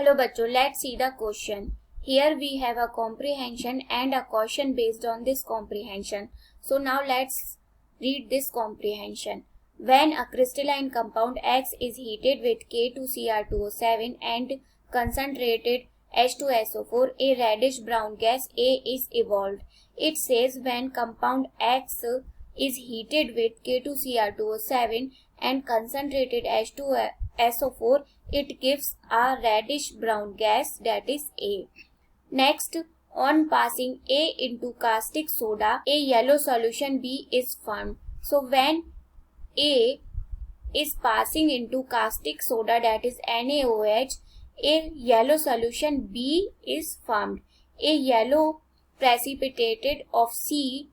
Hello bachcho, let's see the question. Here we have a comprehension and a question based on this comprehension. So now let's read this comprehension. When a crystalline compound X is heated with K2Cr2O7 and concentrated H2SO4, a reddish brown gas A is evolved. It says when compound X is heated with K2Cr2O7 and concentrated H2SO4, it gives a reddish brown gas, that is A. Next, on passing A into caustic soda, a yellow solution B is formed. So when A is passing into caustic soda, that is NaOH, a yellow solution B is formed. A yellow precipitate of C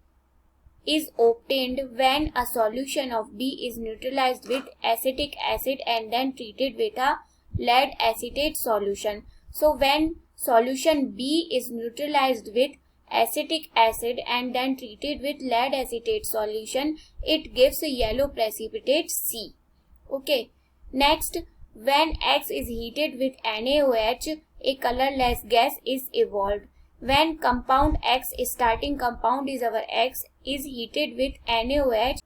is obtained when a solution of B is neutralized with acetic acid and then treated with a lead acetate solution. So when solution B is neutralized with acetic acid and then treated with lead acetate solution, it gives a yellow precipitate C. Okay. Next, when X is heated with NaOH, a colorless gas is evolved. When compound X, starting compound is our X, is heated with NaOH,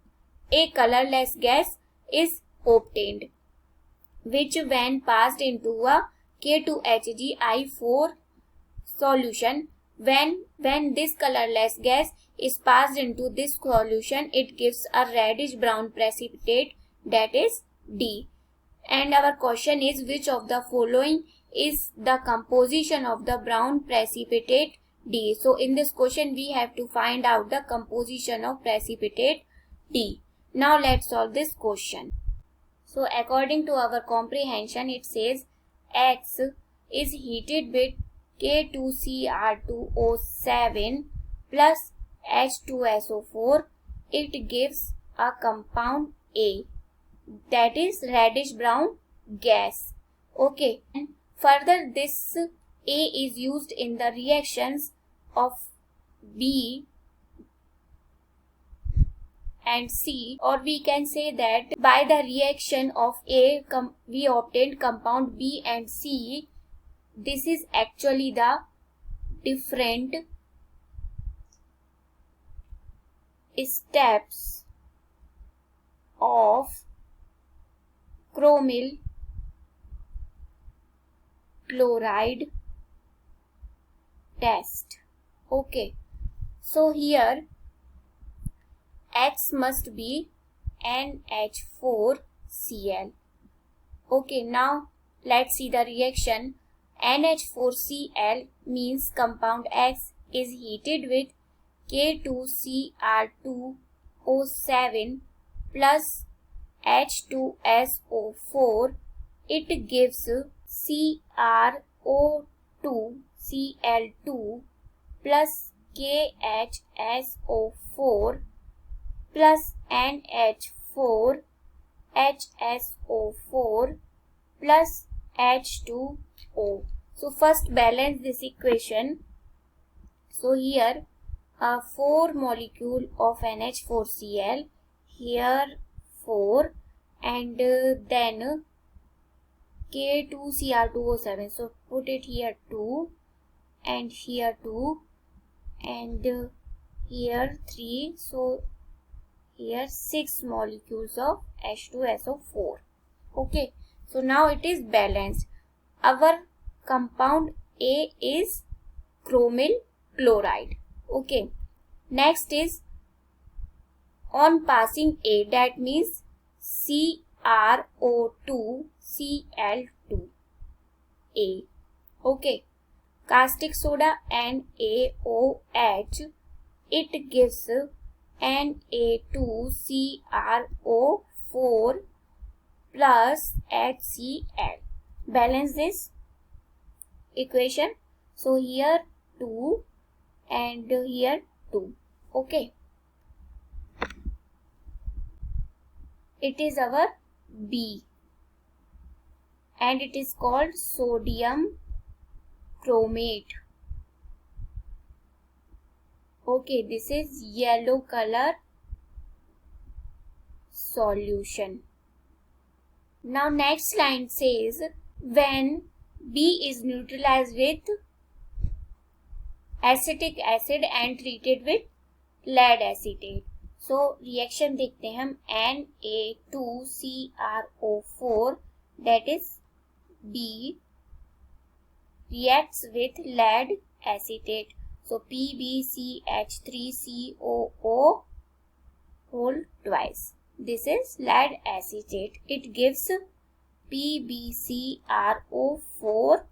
a colorless gas is obtained, which when passed into a K2HgI4 solution, when this colorless gas is passed into this solution, it gives a reddish brown precipitate, that is D. And our question is, which of the following is the composition of the brown precipitate D? So in this question we have to find out the composition of precipitate D. Now let's solve this question. So according to our comprehension, it says X is heated with K2Cr2O7 plus H2SO4. It gives a compound A, that is reddish brown gas. Okay. And further, this A is used in the reactions of B and C, or we can say that by the reaction of A we obtained compound B and C. This is actually the different steps of chromyl chloride test. Okay, so here X must be NH4Cl. Okay, now let's see the reaction. NH4Cl means compound X is heated with K2Cr2O7 plus H2SO4. It gives CrO2Cl2 plus KHSO4 plus NH4HSO4 plus H2O. So first balance this equation. So here 4 molecule of NH4Cl, here 4, and then K2Cr2O7. So put it here 2 and here 2 and here 3. So here 6 molecules of H2SO4. Okay, so now it is balanced. Our compound A is chromyl chloride. Okay, next is on passing A, that means CrO2Cl2 A. Okay, caustic soda NaOH, it gives Na2CrO4 plus HCl. Balance this equation. So here 2 and here 2. Okay, it is our B and it is called sodium chromate. Okay, this is yellow color solution. Now next line says when B is neutralized with acetic acid and treated with lead acetate. So reaction देखते हैं हम Na2CrO4 that is B reacts with lead acetate. So PbCH3COO whole twice. This is lead acetate. It gives PbCrO4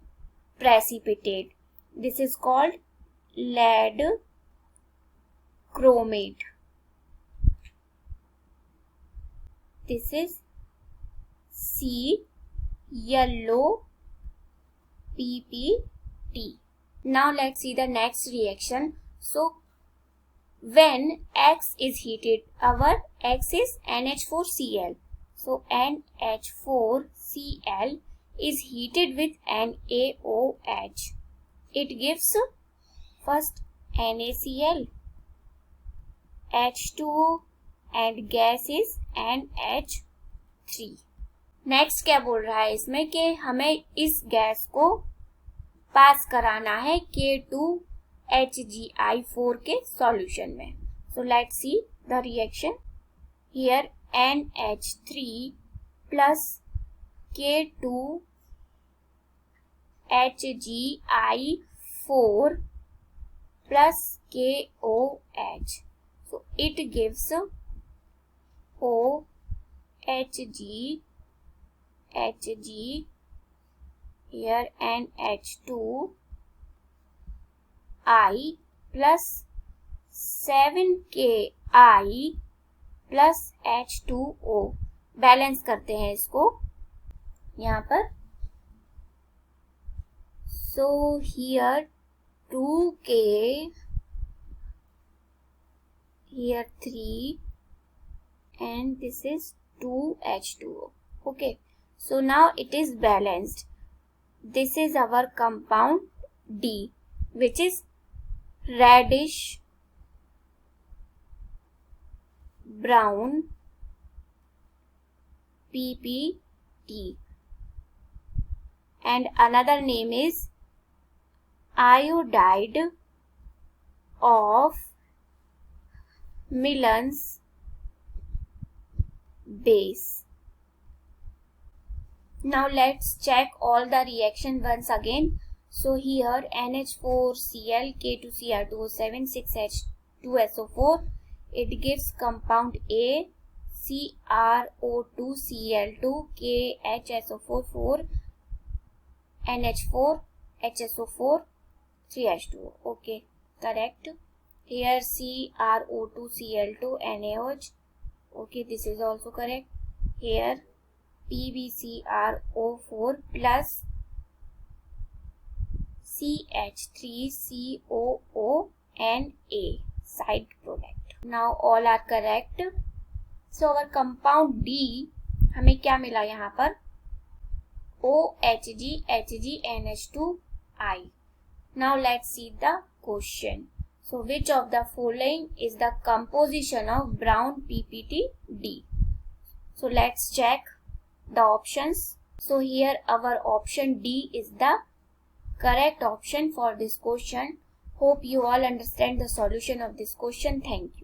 precipitate. This is called lead chromate. This is C yellow PPT. Now let's see the next reaction. So when X is heated, our X is NH4Cl. So NH4Cl is heated with NaOH. It gives first NaCl, H2O and gas is NH3. Next क्या बोल रहा है इसमें कि हमें इस gas को पास कराना है K2HgI4 के सॉल्यूशन में. So let's see the reaction. Here NH3 plus K2HgI4 plus KOH. So it gives OHG, Hg, here NH2 I plus 7Ki plus H2O. Balance करते हैं इसको यहाँ पर. So here 2K, here 3 and this is 2H2O. Okay, so now it is balanced. This is our compound D, which is reddish brown PPT, and another name is iodide of Milans base. Now let's check all the reaction once again. So here NH4Cl, K2Cr2O7, 6H2SO4, it gives compound A, CrO2Cl2, KHSO4, 4, NH4, HSO4, 3H2O. Okay, correct. Here CrO2Cl2, NaOH. Okay, this is also correct. Here PbCrO4 plus CH3COO and A side product. Now all are correct. So our compound D हमें क्या मिला यहाँ पर? OHG, Hg, NH2I. Now let's see the question. So which of the following is the composition of brown PPT D? So let's check the options. So here our option D is the correct option for this question. Hope you all understand the solution of this question. Thank you.